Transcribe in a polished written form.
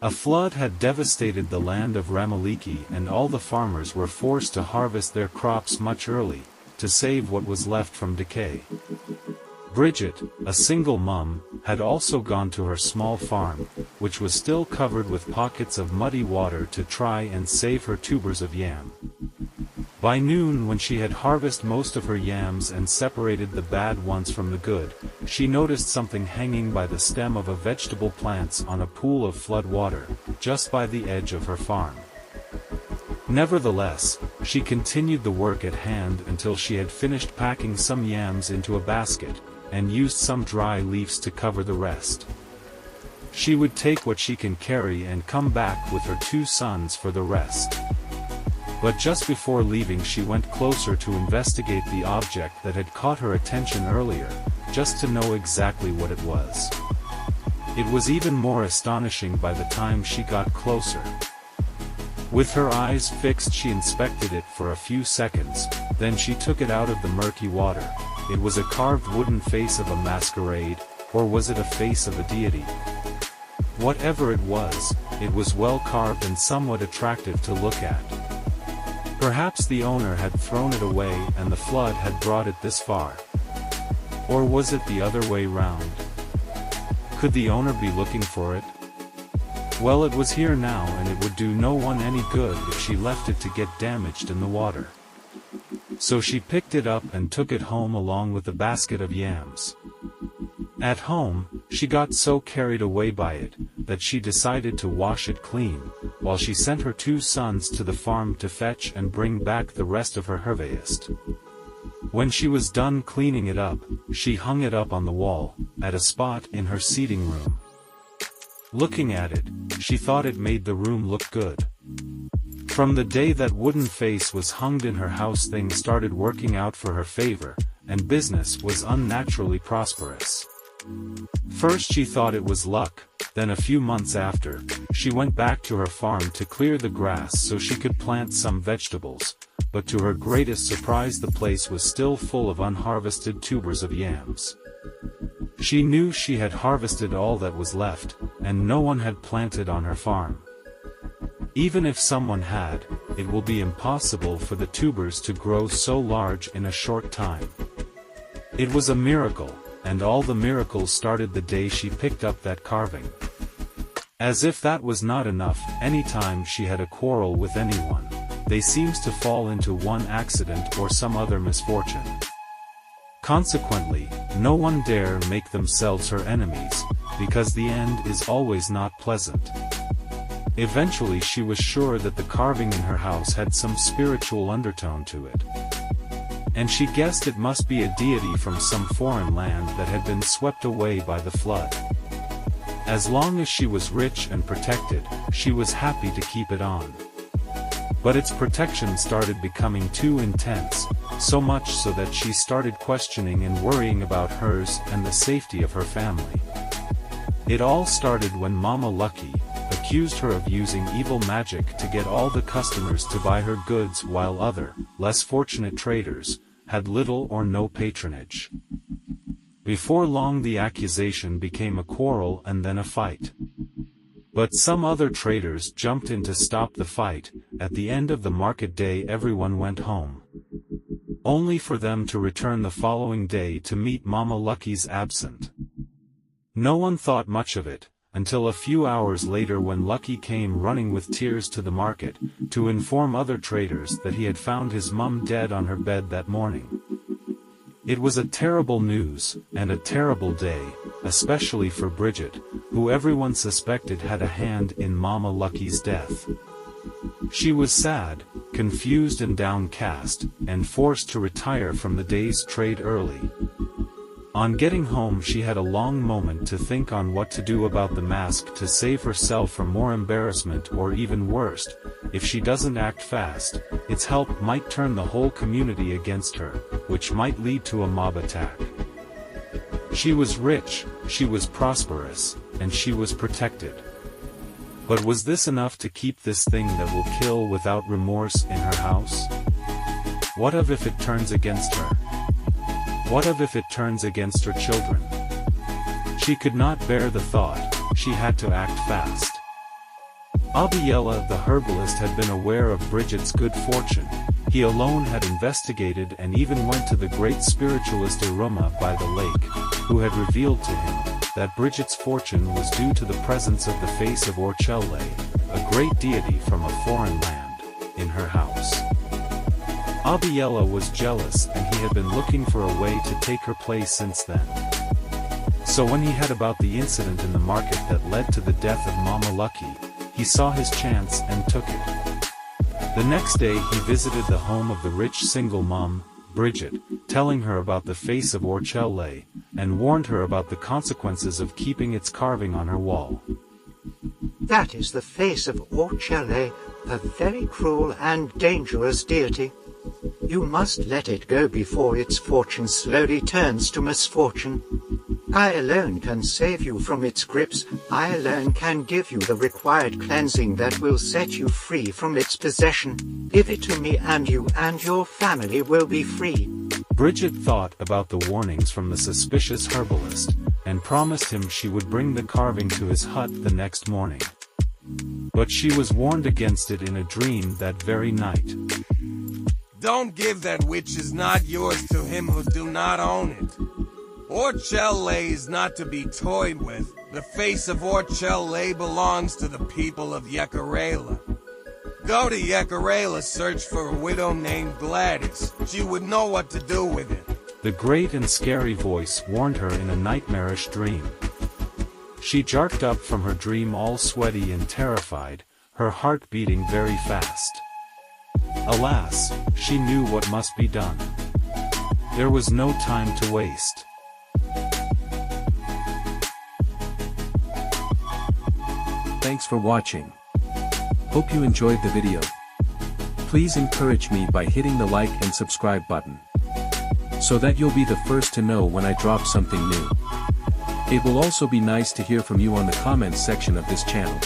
A flood had devastated the land of Ramaliki, and all the farmers were forced to harvest their crops much early, to save what was left from decay. Bridget, a single mum, had also gone to her small farm, which was still covered with pockets of muddy water, to try and save her tubers of yam. By noon, when she had harvested most of her yams and separated the bad ones from the good, she noticed something hanging by the stem of a vegetable plant on a pool of flood water, just by the edge of her farm. Nevertheless, she continued the work at hand until she had finished packing some yams into a basket, and used some dry leaves to cover the rest. She would take what she can carry and come back with her 2 sons for the rest. But just before leaving, she went closer to investigate the object that had caught her attention earlier, just to know exactly what it was. It was even more astonishing by the time she got closer. With her eyes fixed, she inspected it for a few seconds, then she took it out of the murky water. It was a carved wooden face of a masquerade, or was it a face of a deity? Whatever it was well carved and somewhat attractive to look at. Perhaps the owner had thrown it away and the flood had brought it this far. Or was it the other way round? Could the owner be looking for it? Well, it was here now, and it would do no one any good if she left it to get damaged in the water. So she picked it up and took it home along with a basket of yams. At home, she got so carried away by it, that she decided to wash it clean, while she sent her 2 sons to the farm to fetch and bring back the rest of her harvest. When she was done cleaning it up, she hung it up on the wall, at a spot in her seating room. Looking at it, she thought it made the room look good. From the day that wooden face was hung in her house, things started working out for her favor, and business was unnaturally prosperous. First she thought it was luck, then a few months after, she went back to her farm to clear the grass so she could plant some vegetables, but to her greatest surprise the place was still full of unharvested tubers of yams. She knew she had harvested all that was left, and no one had planted on her farm. Even if someone had, it will be impossible for the tubers to grow so large in a short time. It was a miracle, and all the miracles started the day she picked up that carving. As if that was not enough, any time she had a quarrel with anyone, they seems to fall into one accident or some other misfortune. Consequently, no one dare make themselves her enemies, because the end is always not pleasant. Eventually she was sure that the carving in her house had some spiritual undertone to it. And she guessed it must be a deity from some foreign land that had been swept away by the flood. As long as she was rich and protected, she was happy to keep it on. But its protection started becoming too intense, so much so that she started questioning and worrying about hers and the safety of her family. It all started when Mama Lucky accused her of using evil magic to get all the customers to buy her goods, while other, less fortunate traders, had little or no patronage. Before long the accusation became a quarrel and then a fight. But some other traders jumped in to stop the fight. At the end of the market day everyone went home, only for them to return the following day to meet Mama Lucky's absent. No one thought much of it, until a few hours later when Lucky came running with tears to the market, to inform other traders that he had found his mum dead on her bed that morning. It was a terrible news, and a terrible day, especially for Bridget, who everyone suspected had a hand in Mama Lucky's death. She was sad, confused and downcast, and forced to retire from the day's trade early. On getting home she had a long moment to think on what to do about the mask to save herself from more embarrassment, or even worse, if she doesn't act fast, its help might turn the whole community against her, which might lead to a mob attack. She was rich, she was prosperous, and she was protected. But was this enough to keep this thing that will kill without remorse in her house? What if it turns against her? What if it turns against her children? She could not bear the thought, she had to act fast. Abiella the herbalist had been aware of Bridget's good fortune. He alone had investigated and even went to the great spiritualist Iruma by the lake, who had revealed to him that Bridget's fortune was due to the presence of the face of Uchele, a great deity from a foreign land, in her house. Abiella was jealous and he had been looking for a way to take her place since then. So when he heard about the incident in the market that led to the death of Mama Lucky, he saw his chance and took it. The next day he visited the home of the rich single mom, Bridget, telling her about the face of Uchele, and warned her about the consequences of keeping its carving on her wall. That is the face of Uchele, a very cruel and dangerous deity. You must let it go before its fortune slowly turns to misfortune. I alone can save you from its grips. I alone can give you the required cleansing that will set you free from its possession. Give it to me and you and your family will be free. Bridget thought about the warnings from the suspicious herbalist, and promised him she would bring the carving to his hut the next morning. But she was warned against it in a dream that very night. Don't give that which is not yours to him who do not own it. Uchele is not to be toyed with. The face of Uchele belongs to the people of Yekarela. Go to Yekarela, search for a widow named Gladys. She would know what to do with it. The great and scary voice warned her in a nightmarish dream. She jerked up from her dream all sweaty and terrified, her heart beating very fast. Alas, she knew what must be done. There was no time to waste. Thanks for watching. Hope you enjoyed the video. Please encourage me by hitting the like and subscribe button, so that you'll be the first to know when I drop something new. It will also be nice to hear from you on the comments section of this channel.